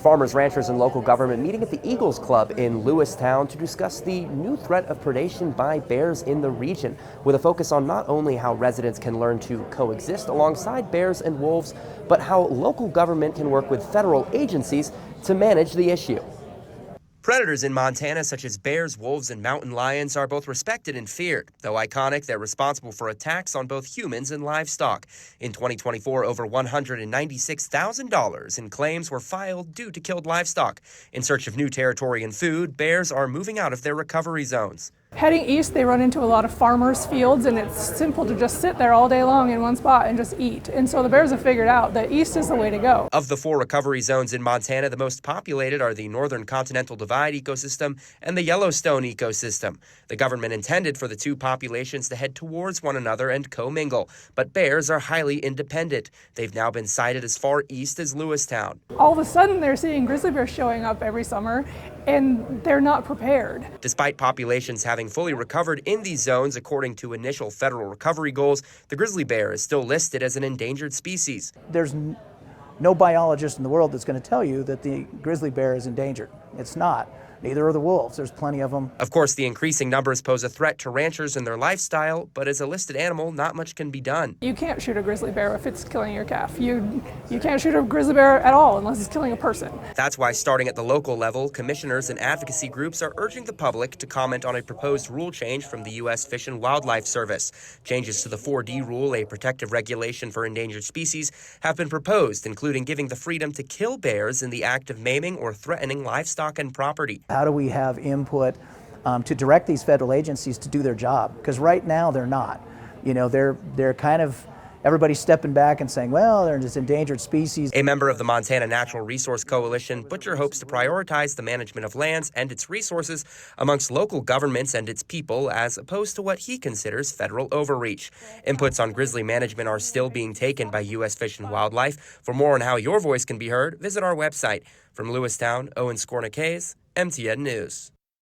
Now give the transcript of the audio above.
Farmers, ranchers, and local government meeting at the Eagles Club in Lewistown to discuss the new threat of predation by bears in the region, with a focus on not only how residents can learn to coexist alongside bears and wolves, but how local government can work with federal agencies to manage the issue. Predators in Montana, such as bears, wolves, and mountain lions, are both respected and feared. Though iconic, they're responsible for attacks on both humans and livestock. In 2024, over $196,000 in claims were filed due to killed livestock. In search of new territory and food, bears are moving out of their recovery zones. Heading east, they run into a lot of farmers' fields, and it's simple to just sit there all day long in one spot and just eat. And so the bears have figured out that east is the way to go. Of the 4 recovery zones in Montana, the most populated are the Northern Continental Divide ecosystem and the Yellowstone ecosystem. The government intended for the 2 populations to head towards one another and commingle, but bears are highly independent. They've now been sighted as far east as Lewistown. All of a sudden, they're seeing grizzly bears showing up every summer, and they're not prepared. Despite populations having fully recovered in these zones, according to initial federal recovery goals, the grizzly bear is still listed as an endangered species. There's no biologist in the world that's going to tell you that the grizzly bear is endangered. It's not. Neither are the wolves. There's plenty of them. Of course, the increasing numbers pose a threat to ranchers and their lifestyle, but as a listed animal, not much can be done. You can't shoot a grizzly bear if it's killing your calf. You can't shoot a grizzly bear at all unless it's killing a person. That's why, starting at the local level, commissioners and advocacy groups are urging the public to comment on a proposed rule change from the U.S. Fish and Wildlife Service. Changes to the 4D rule, a protective regulation for endangered species, have been proposed, including giving the freedom to kill bears in the act of maiming or threatening livestock and property. How do we have input to direct these federal agencies to do their job? Because right now they're not. You know, they're kind of, everybody's stepping back and saying, well, they're just endangered species. A member of the Montana Natural Resource Coalition, Butcher hopes to prioritize the management of lands and its resources amongst local governments and its people, as opposed to what he considers federal overreach. Inputs on grizzly management are still being taken by U.S. Fish and Wildlife. For more on how your voice can be heard, visit our website. From Lewistown, Owen Skornick-Hayes, MTN News.